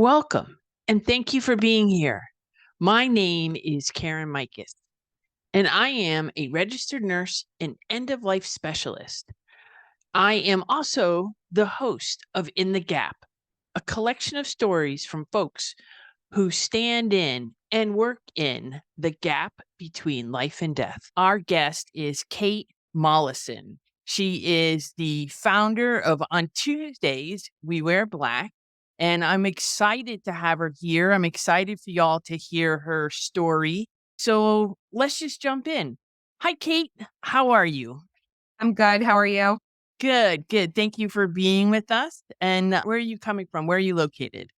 Welcome, and thank you for being here. My name is Karen Mikis, and I am a registered nurse and end of life specialist. I am also the host of In the Gap, a collection of stories from folks who stand in and work in the gap between life and death. Our guest is Kate Mollison. She is the founder of On Tuesdays, We Wear Black. And I'm excited to have her here. I'm excited for y'all to hear her story. So let's just jump in. Hi, Kate. How are you? I'm good. How are you? Good, good. Thank you for being with us. And where are you coming from? Where are you located?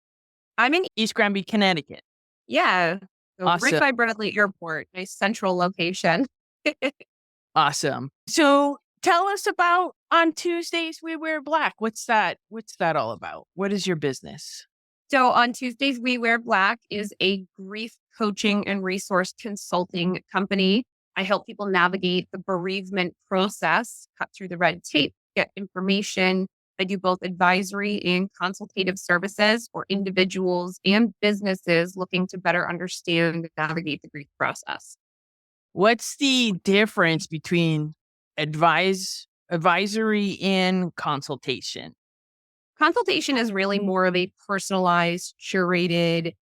I'm in, East Granby, Connecticut. yeah. So right Awesome. by Bradley Airport, nice central location. Awesome. So tell us about On Tuesdays We Wear Black. What's that? What's that all about? What is your business? So on Tuesdays, We Wear Black is a grief coaching and resource consulting company. I help people navigate the bereavement process, cut through the red tape, get information. I do both advisory and consultative services for individuals and businesses looking to better understand and navigate the grief process. What's the difference between advisory and consultation? Consultation is really more of a personalized, curated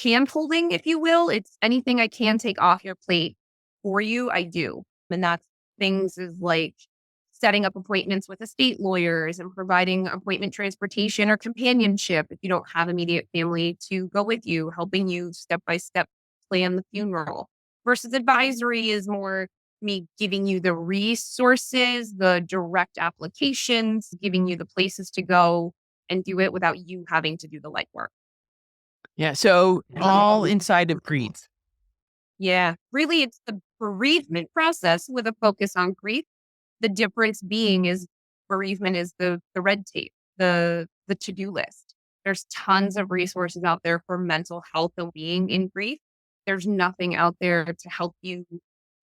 hand-holding, if you will. It's anything I can take off your plate for you, I do. And that's things is like setting up appointments with estate lawyers and providing appointment transportation or companionship if you don't have immediate family to go with you, helping you step by step plan the funeral. Versus advisory is more me giving you the resources, the direct applications, giving you the places to go and do it without you having to do the legwork. Yeah. So all inside of grief. Yeah, really, it's the bereavement process with a focus on grief. The difference being is bereavement is the red tape, the to-do list. There's tons of resources out there for mental health and being in grief. There's nothing out there to help you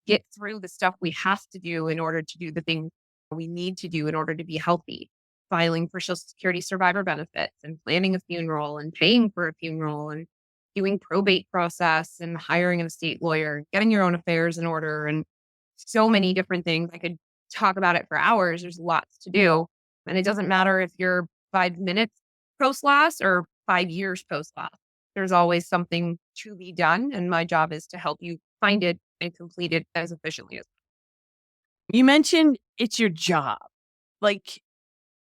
get through the stuff we have to do in order to do the things we need to do in order to be healthy. Filing for Social Security survivor benefits and planning a funeral and paying for a funeral and doing probate process and hiring an estate lawyer, getting your own affairs in order and so many different things. I could talk about it for hours. There's lots to do. And it doesn't matter if you're 5 minutes post loss or 5 years post loss. There's always something to be done. And my job is to help you find it and complete it as efficiently as. You mentioned it's your job. Like,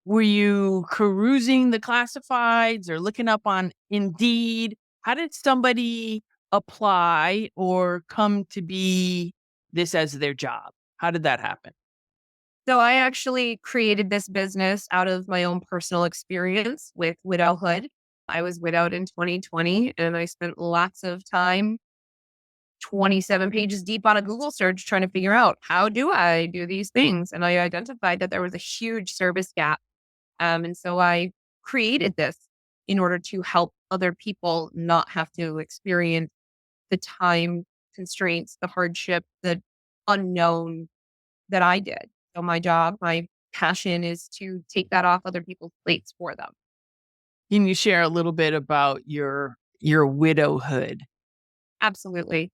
were you perusing the classifieds or looking up on Indeed? How did somebody apply or come to be this as their job? How did that happen? So I actually created this business out of my own personal experience with widowhood. I was widowed in 2020 and I spent lots of time 27 pages deep on a Google search trying to figure out how do I do these things? And I identified that there was a huge service gap. And so I created this in order to help other people not have to experience the time constraints, the hardship, the unknown that I did. So my job, my passion is to take that off other people's plates for them. Can you share a little bit about your widowhood? Absolutely.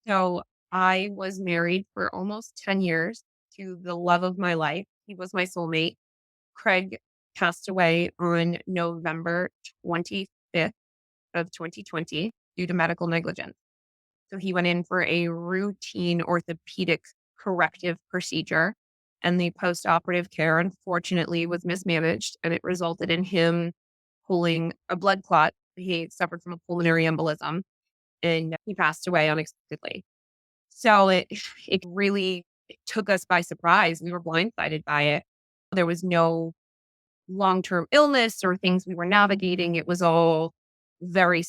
So I was married for almost 10 years to the love of my life. He was my soulmate. Craig passed away on November 25th of 2020 due to medical negligence. So he went in for a routine orthopedic corrective procedure, and the post-operative care unfortunately was mismanaged, and it resulted in him pulling a blood clot. He suffered from a pulmonary embolism, and he passed away unexpectedly. So it really took us by surprise. We were blindsided by it. There was no long-term illness or things we were navigating. It was all very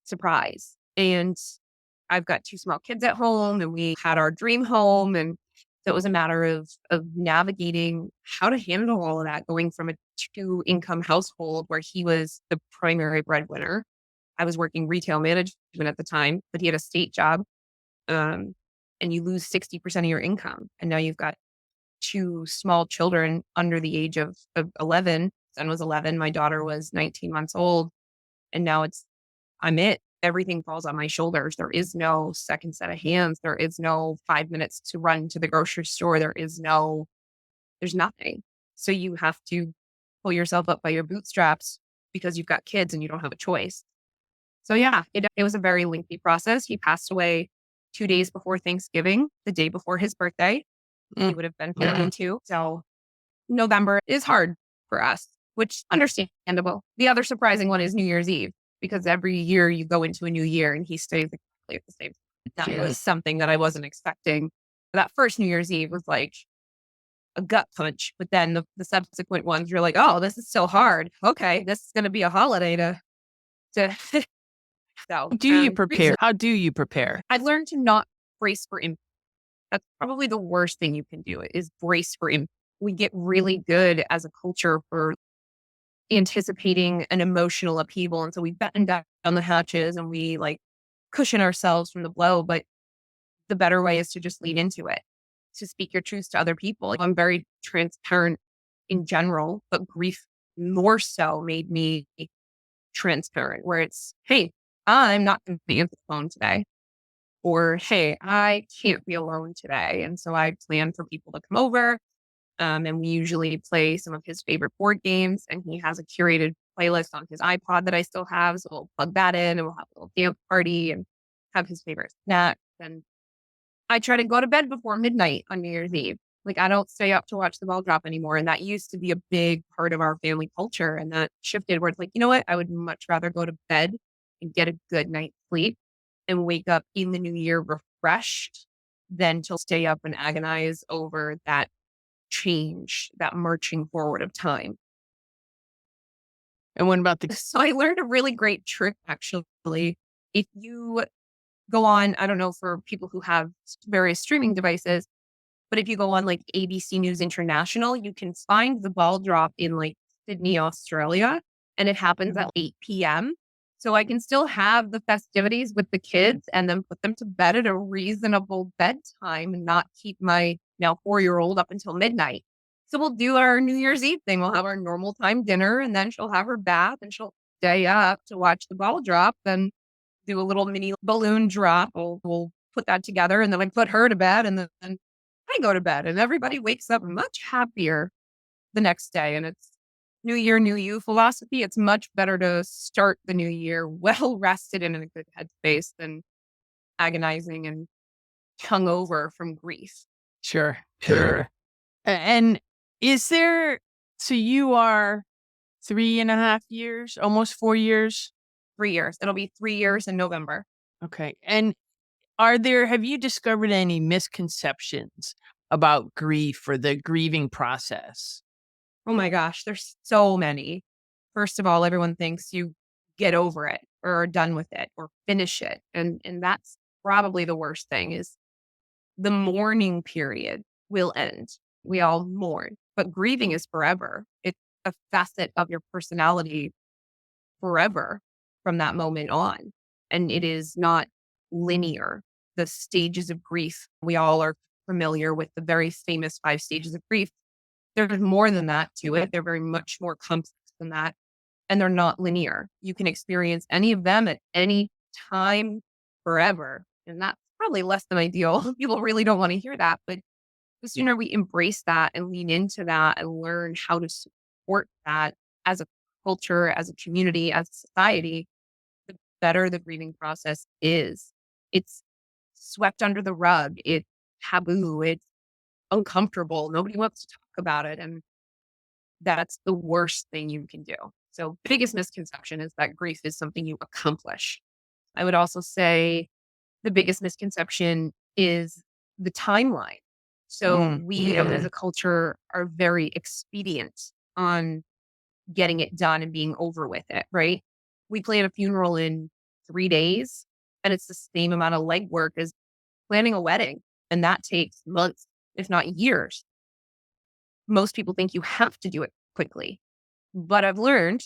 surprise. And I've got two small kids at home and we had our dream home. And so it was a matter of navigating how to handle all of that, going from a two income household where he was the primary breadwinner. I was working retail management at the time, but he had a state job. Um, and you lose 60% of your income. And now you've got two small children under the age of 11. Son was 11. My daughter was 19 months old. And now I'm it. Everything falls on my shoulders. There is no second set of hands. There is no 5 minutes to run to the grocery store. There's nothing. So you have to pull yourself up by your bootstraps because you've got kids and you don't have a choice. So yeah, it was a very lengthy process. He passed away 2 days before Thanksgiving, the day before his birthday. He Mm. would have been 52. So November is hard for us, which understandable. The other surprising one is New Year's Eve, because every year you go into a new year and he stays exactly at the same time. That was something that I wasn't expecting. That first New Year's Eve was like a gut punch, but then the subsequent ones, you're like, oh, this is so hard. Okay, this is going to be a holiday to so. Do you prepare? How do you prepare? I've learned to not brace for impact. That's probably the worst thing you can do is brace for impact. We get really good as a culture for anticipating an emotional upheaval. And so we batten down the hatches and we like cushion ourselves from the blow. But the better way is to just lean into it, to speak your truths to other people. I'm very transparent in general, but grief more so made me transparent, where it's, hey, I'm not going to be on the phone today. Or, hey, I can't be alone today. And so I plan for people to come over. And we usually play some of his favorite board games. And he has a curated playlist on his iPod that I still have. So we'll plug that in and we'll have a little dance party and have his favorite snack. And I try to go to bed before midnight on New Year's Eve. Like, I don't stay up to watch the ball drop anymore. And that used to be a big part of our family culture. And that shifted where it's like, you know what? I would much rather go to bed and get a good night's sleep and wake up in the new year refreshed than to stay up and agonize over that change, that marching forward of time. And what about So I learned a really great trick, actually. If you go on, I don't know for people who have various streaming devices, but if you go on like ABC News International, you can find the ball drop in like Sydney, Australia, and it happens at 8 p.m. So I can still have the festivities with the kids and then put them to bed at a reasonable bedtime and not keep my now 4-year-old up until midnight. So we'll do our New Year's Eve thing. We'll have our normal time dinner and then she'll have her bath and she'll stay up to watch the ball drop and do a little mini balloon drop. We'll put that together and then I put her to bed and then I go to bed and everybody wakes up much happier the next day. And it's new year, new you philosophy. It's much better to start the new year well rested and in a good headspace than agonizing and hungover from grief. Sure. And is there, so you are 3.5 years, almost 4 years? 3 years. It'll be 3 years in November. Okay. And have you discovered any misconceptions about grief or the grieving process? Oh my gosh, there's so many. First of all, everyone thinks you get over it or are done with it or finish it. And that's probably the worst thing is the mourning period will end. We all mourn, but grieving is forever. It's a facet of your personality forever from that moment on. And it is not linear. The stages of grief, we all are familiar with the very famous 5 stages of grief. There's more than that to it. They're very much more complex than that. And they're not linear. You can experience any of them at any time forever. And that's probably less than ideal. People really don't want to hear that. But the sooner we embrace that and lean into that and learn how to support that as a culture, as a community, as a society, the better the grieving process is. It's swept under the rug. It's taboo. It's uncomfortable. Nobody wants to talk about it. And that's the worst thing you can do. So, biggest misconception is that grief is something you accomplish. I would also say the biggest misconception is the timeline. So, we as a culture are very expedient on getting it done and being over with it, right? We plan a funeral in 3 days, and it's the same amount of legwork as planning a wedding. And that takes months, if not years. Most people think you have to do it quickly. But I've learned,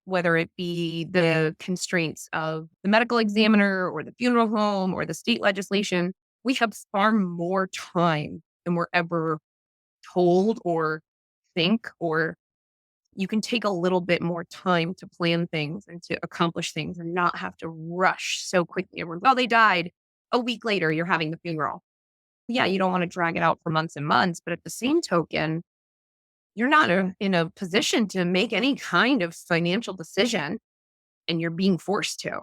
whether it be the constraints of the medical examiner or the funeral home or the state legislation, we have far more time than we're ever told or think or you can take a little bit more time to plan things and to accomplish things and not have to rush so quickly. Everyone's, oh, they died. A week later, you're having the funeral. Yeah, you don't want to drag it out for months and months. But at the same token, you're not in a position to make any kind of financial decision and you're being forced to.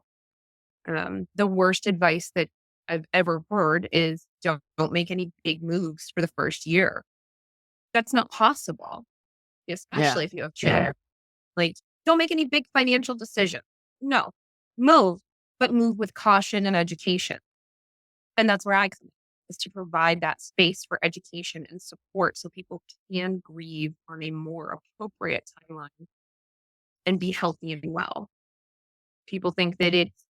The worst advice that I've ever heard is don't make any big moves for the first year. That's not possible, Yeah. especially if you have children. Like, don't make any big financial decisions. No, move, but move with caution and education. And that's where I come in, is to provide that space for education and support so people can grieve on a more appropriate timeline and be healthy and well. People think that it's,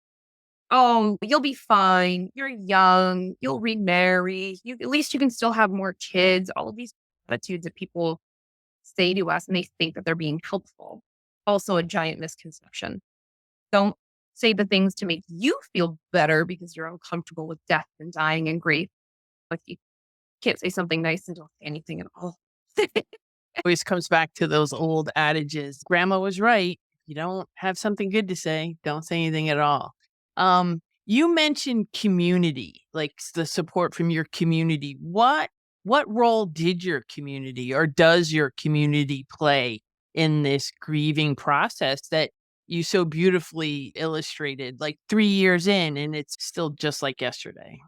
oh, you'll be fine. You're young. You'll remarry. At least you can still have more kids. All of these attitudes that people say to us and they think that they're being helpful. Also a giant misconception. Don't say the things to make you feel better because you're uncomfortable with death and dying and grief. Like you can't say something nice and don't say anything at all. Always comes back to those old adages. Grandma was right. If you don't have something good to say, don't say anything at all. You mentioned community, like the support from your community. What role did your community or does your community play in this grieving process that you so beautifully illustrated, like 3 years in, and it's still just like yesterday?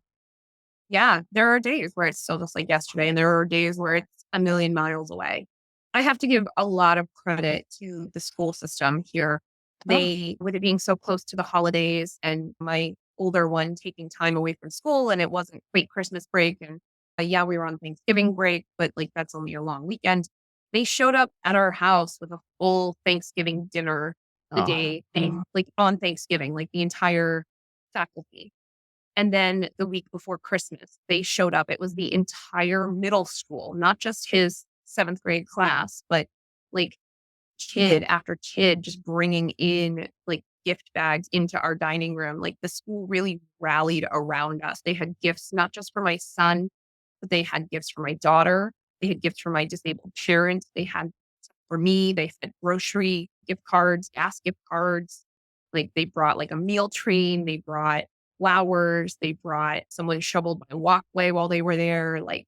Yeah, there are days where it's still just like yesterday, and there are days where it's a million miles away. I have to give a lot of credit to the school system here. Oh, They, with it being so close to the holidays and my older one taking time away from school, and it wasn't quite Christmas break. And yeah, we were on Thanksgiving break, but like that's only a long weekend. They showed up at our house with a full Thanksgiving dinner the oh, day, like on Thanksgiving, like the entire faculty. And then the week before Christmas, they showed up. It was the entire middle school, not just his seventh grade class, but like kid after kid just bringing in like gift bags into our dining room. Like the school really rallied around us. They had gifts not just for my son, but they had gifts for my daughter. They had gifts for my disabled parents. They had for me, they had grocery gift cards, gas gift cards. Like they brought like a meal train. They brought flowers. They brought someone shoveled my walkway while they were there. Like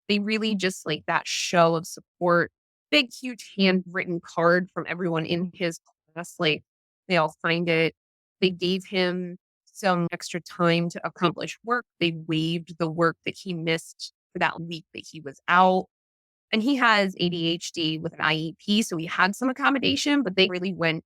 they really just like that show of support. Big, huge handwritten card from everyone in his class. Like they all signed it. They gave him some extra time to accomplish work. They waived the work that he missed for that week that he was out. And he has ADHD with an IEP. So he had some accommodation, but they really went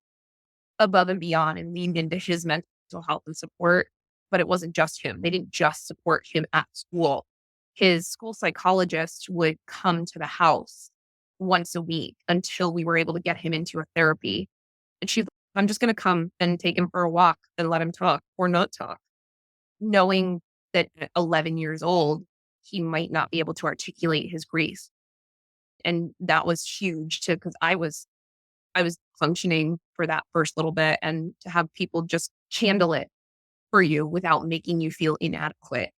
above and beyond and leaned into his mental health and support. But it wasn't just him. They didn't just support him at school. His school psychologist would come to the house once a week until we were able to get him into a therapy. And she's like, I'm just going to come and take him for a walk and let him talk or not talk, knowing that at 11 years old, he might not be able to articulate his grief. And that was huge too, because I was functioning for that first little bit, and to have people just handle it for you without making you feel inadequate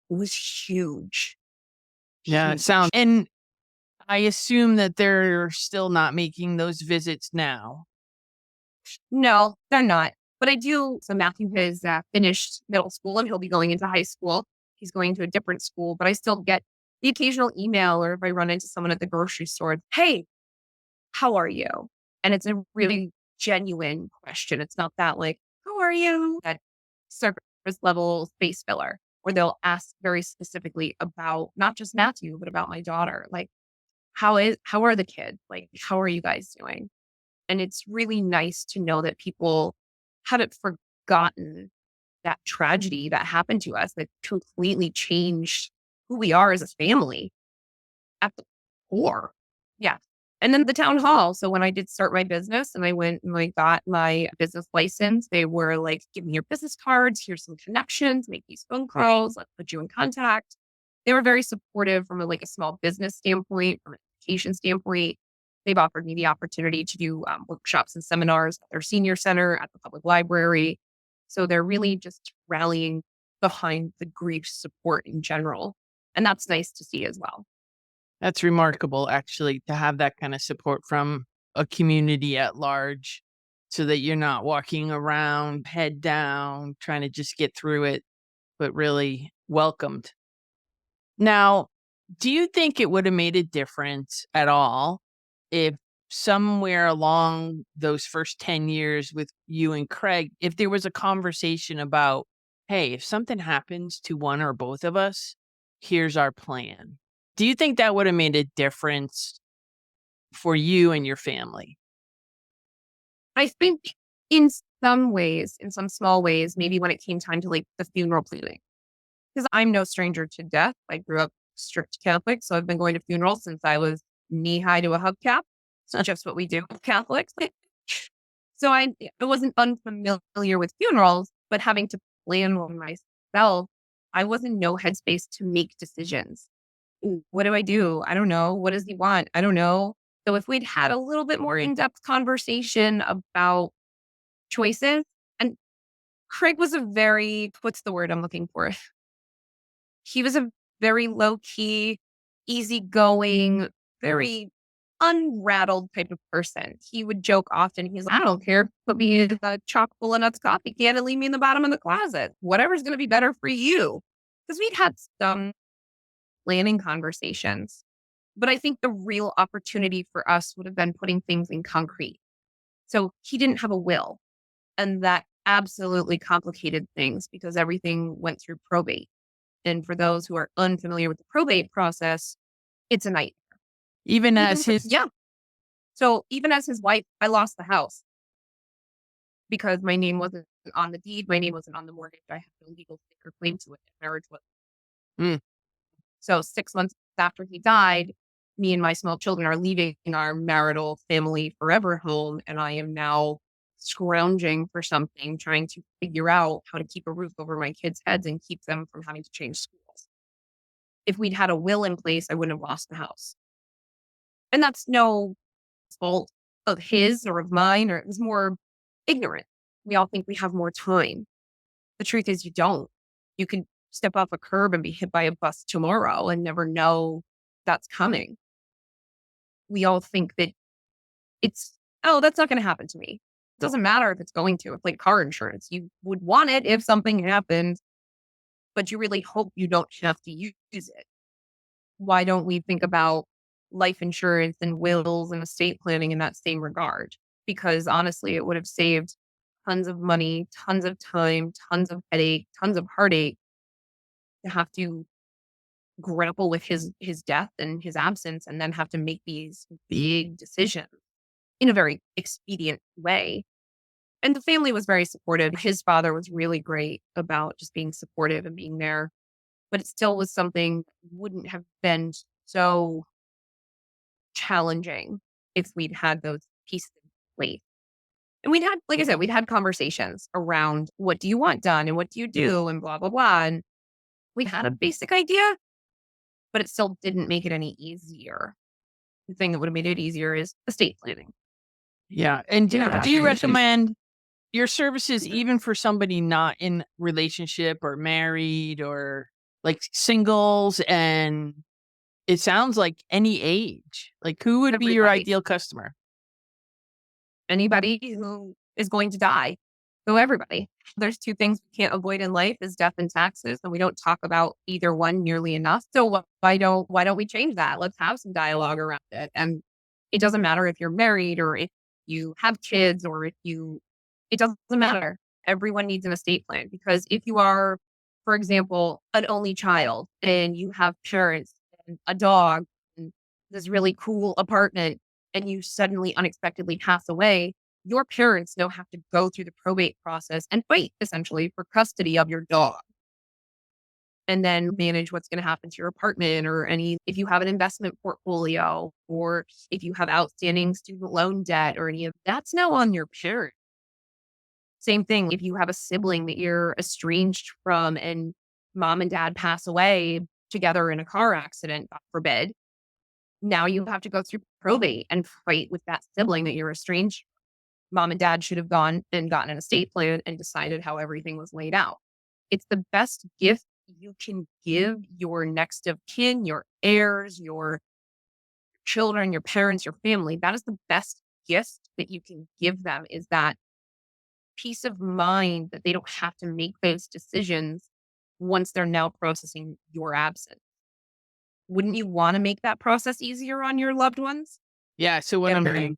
was huge, yeah, it sounds. huge. And I assume that they're still not making those visits now. No, they're not. But I do. So Matthew has finished middle school and he'll be going into high school. He's going to a different school, but I still get the occasional email or if I run into someone at the grocery store, hey, how are you? And it's a really genuine question. It's not that like, how are you? That surface level space filler where they'll ask very specifically about not just Matthew, but about my daughter. Like, how are the kids? Like, how are you guys doing? And it's really nice to know that people hadn't forgotten that tragedy that happened to us that completely changed who we are as a family at the core. Yeah. And then the town hall. So when I did start my business and I went and I got my business license, they were like, give me your business cards. Here's some connections, make these phone calls. Let's put you in contact. They were very supportive from like a small business standpoint, from an education standpoint. They've offered me the opportunity to do workshops and seminars at their senior center, at the public library. So they're really just rallying behind the grief support in general. And that's nice to see as well. That's remarkable, actually, to have that kind of support from a community at large so that you're not walking around head down trying to just get through it, but really welcomed. Now, do you think it would have made a difference at all if somewhere along those first 10 years with you and Craig, if there was a conversation about, hey, if something happens to one or both of us, here's our plan? Do you think that would have made a difference for you and your family? I think in some ways, in some small ways, maybe when it came time to like the funeral planning, because I'm no stranger to death. I grew up strict Catholic, so I've been going to funerals since I was knee high to a hubcap. It's just what we do with Catholics. So I wasn't unfamiliar with funerals, but having to plan one myself, I was in no headspace to make decisions. What do I do? I don't know. What does he want? I don't know. So if we'd had a little bit more in-depth conversation about choices, and Craig was a very, what's the word I'm looking for? He was a very low key, easygoing, very unrattled type of person. He would joke often. He's like, I don't care. Put me in a chock full of nuts coffee can and leave me in the bottom of the closet. Whatever's going to be better for you. Because we'd had some planning conversations. But I think the real opportunity for us would have been putting things in concrete. So he didn't have a will. And that absolutely complicated things because everything went through probate. And for those who are unfamiliar with the probate process, it's a nightmare. Even Even as for, his yeah. So even as his wife, I lost the house because my name wasn't on the deed. My name wasn't on the mortgage. I had no legal stake or claim to it. Marriage was. Mm. So 6 months after he died, me and my small children are leaving our marital family forever home. And I am now scrounging for something, trying to figure out how to keep a roof over my kids' heads and keep them from having to change schools. If we'd had a will in place, I wouldn't have lost the house. And that's no fault of his or of mine, or it was more ignorant. We all think we have more time. The truth is, you don't. You can step off a curb and be hit by a bus tomorrow and never know that's coming. We all think that it's, oh, that's not going to happen to me. It doesn't matter if it's going to. It's like car insurance. You would want it if something happened, but you really hope you don't have to use it. Why don't we think about life insurance and wills and estate planning in that same regard? Because honestly, it would have saved tons of money, tons of time, tons of headache, tons of heartache to have to grapple with his death and his absence and then have to make these big decisions in a very expedient way. And the family was very supportive. His father was really great about just being supportive and being there, but it still was something that wouldn't have been so challenging if we'd had those pieces in place. And we'd had, like I said, we'd had conversations around what do you want done and what do you do and blah, blah, blah. And we had a basic idea, but it still didn't make it any easier. The thing that would have made it easier is estate planning. yeah. And Yeah. do you recommend your services even for somebody not in relationship or married or like singles? And it sounds like any age. Like who would be your Everybody. ideal customer? Anybody who is going to die. So everybody. There's two things we can't avoid in life is death and taxes, and we don't talk about either one nearly enough. So why don't we change that? Let's have some dialogue around it. And it doesn't matter if you're married or if you have kids or if you it doesn't matter. Everyone needs an estate plan because if you are, for example, an only child and you have parents and a dog and this really cool apartment and you suddenly unexpectedly pass away, your parents now have to go through the probate process and fight essentially for custody of your dog and then manage what's going to happen to your apartment or any, if you have an investment portfolio or if you have outstanding student loan debt or any of that's now on your parents. Same thing if you have a sibling that you're estranged from and mom and dad pass away together in a car accident, God forbid. Now you have to go through probate and fight with that sibling that you're estranged. Mom and dad should have gone and gotten an estate plan and decided how everything was laid out. It's the best gift you can give your next of kin, your heirs, your children, your parents, your family. That is the best gift that you can give them is that peace of mind that they don't have to make those decisions once they're now processing your absence. Wouldn't you want to make that process easier on your loved ones? Yeah, so when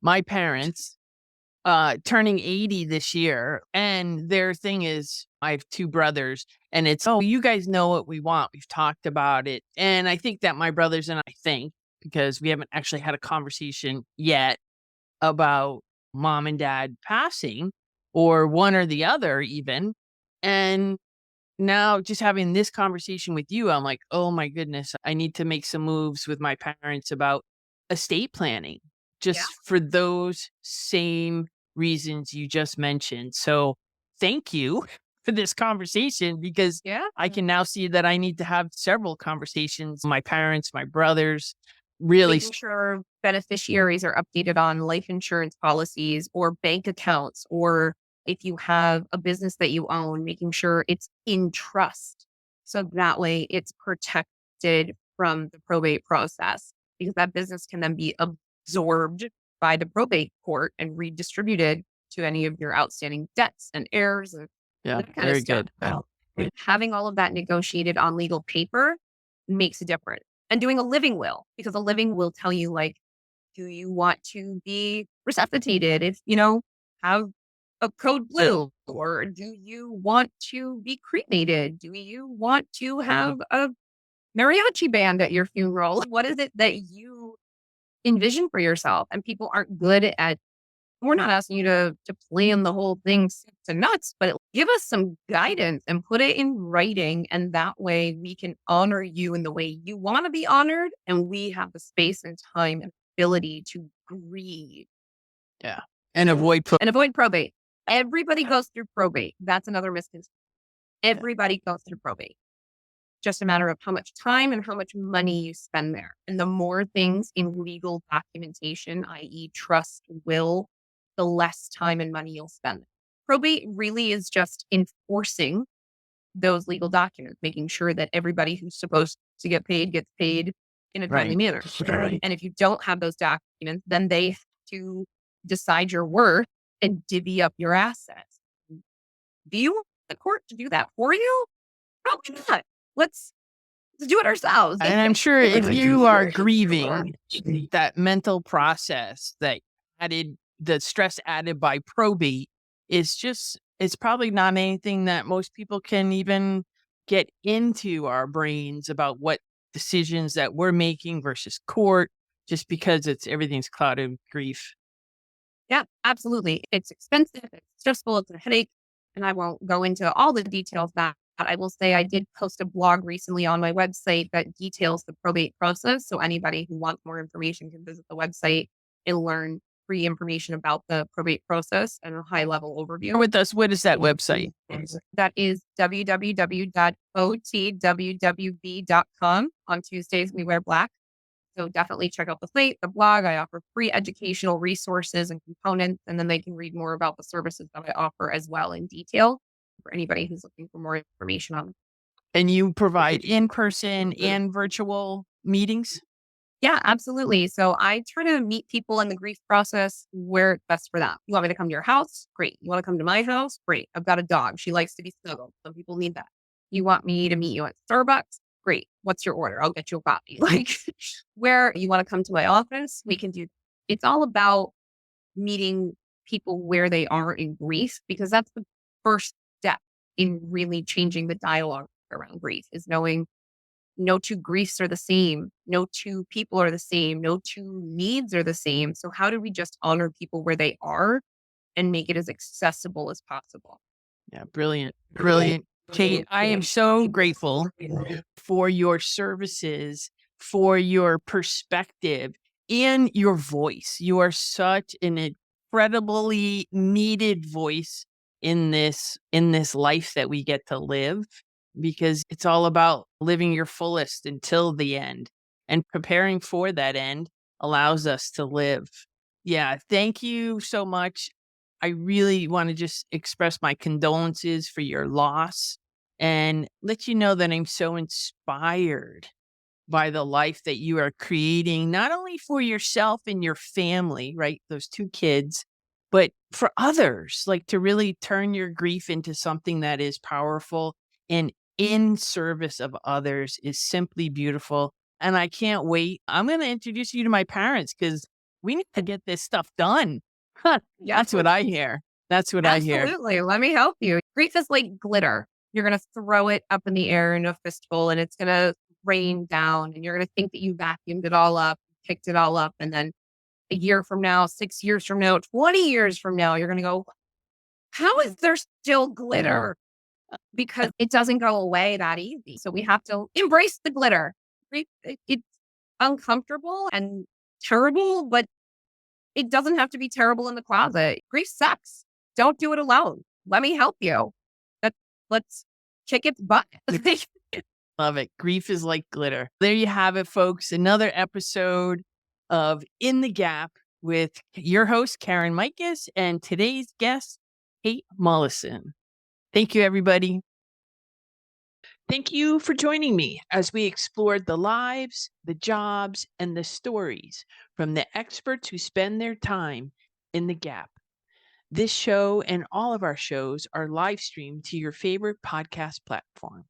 my parents, turning 80 this year, and their thing is I have 2 brothers, and it's, "Oh, you guys know what we want. We've talked about it." And I think that my brothers and I think, because we haven't actually had a conversation yet about mom and dad passing, or one or the other even, and now just having this conversation with you, I'm like, "Oh my goodness, I need to make some moves with my parents about estate planning," Yeah. just for those same reasons you just mentioned. So, thank you for this conversation, because Yeah. I can now see that I need to have several conversations, my parents, my brothers, really Making sure beneficiaries are updated on life insurance policies or bank accounts, or if you have a business that you own, making sure it's in trust. So that way it's protected from the probate process because that business can then be absorbed by the probate court and redistributed to any of your outstanding debts and heirs and yeah, that kind of very stuff. good. Having all of that negotiated on legal paper makes a difference. And doing a living will, because a living will tell you, like, do you want to be resuscitated if, have a code blue? Or do you want to be cremated? Do you want to have a mariachi band at your funeral? What is it that you envision for yourself? And people aren't good at we're not asking you to plan the whole thing soup to nuts, but give us some guidance and put it in writing. And that way we can honor you in the way you want to be honored. And we have the space and time and ability to grieve Yeah, and avoid and avoid probate. Everybody goes through probate. That's another misconception. Everybody goes through probate. Just a matter of how much time and how much money you spend there. And the more things in legal documentation, i.e., trust, will, the less time and money you'll spend. Probate really is just enforcing those legal documents, making sure that everybody who's supposed to get paid gets paid in a timely right. manner. And if you don't have those documents, then they have to decide your worth and divvy up your assets. Do you want the court to do that for you? Probably not. Let's do it ourselves. And I'm sure if you are grieving, that mental process that added the stress added by probate is just, it's probably not anything that most people can even get into our brains about what decisions that we're making versus court, just because it's everything's clouded with grief. Yeah, absolutely. It's expensive, it's stressful, it's a headache, and I won't go into all the details of that. But I will say I did post a blog recently on my website that details the probate process. So anybody who wants more information can visit the website and learn free information about the probate process and a high level Share overview. with us, what is that website? That is www.otwwb.com. On Tuesdays, we wear black. So definitely check out the site, the blog. I offer free educational resources and components, and then they can read more about the services that I offer as well in detail for anybody who's looking for more information on. And you provide in-person and virtual meetings? Yeah, absolutely. So I try to meet people in the grief process where it's best for them. You want me to come to your house? Great. You want to come to my house? Great. I've got a dog. She likes to be snuggled. Some people need that. You want me to meet you at Starbucks? Great. What's your order? I'll get you a coffee. Like where you want to come to my office, we can do. It's all about meeting people where they are in grief because that's the first step in really changing the dialogue around grief is knowing no two griefs are the same. No two people are the same. No two needs are the same. So how do we just honor people where they are and make it as accessible as possible? Yeah, brilliant. Brilliant. Kate, I am so grateful for your services, for your perspective, and your voice. You are such an incredibly needed voice in this life that we get to live, because it's all about living your fullest until the end, and preparing for that end allows us to live. Yeah, thank you so much. I really want to just express my condolences for your loss and let you know that I'm so inspired by the life that you are creating, not only for yourself and your family, right? Those 2 kids, but for others, like to really turn your grief into something that is powerful and in service of others is simply beautiful. And I can't wait. I'm going to introduce you to my parents because we need to get this stuff done. Yes, That's what I hear. That's what I hear. absolutely. Let me help you. Grief is like glitter. You're going to throw it up in the air in a fistful and it's going to rain down and you're going to think that you vacuumed it all up, picked it all up. And then a year from now, 6 years from now, 20 years from now, you're going to go, how is there still glitter? Because it doesn't go away that easy. So we have to embrace the glitter. It's uncomfortable and terrible, but it doesn't have to be terrible in the closet. Grief sucks. Don't do it alone. Let me help you. Let, let's kick its butt. Love it. Grief is like glitter. There you have it, folks. Another episode of In the Gap with your host, Karen Mikis, and today's guest, Kate Mollison. Thank you, everybody. Thank you for joining me as we explored the lives, the jobs, and the stories from the experts who spend their time in the gap. This show and all of our shows are live streamed to your favorite podcast platform.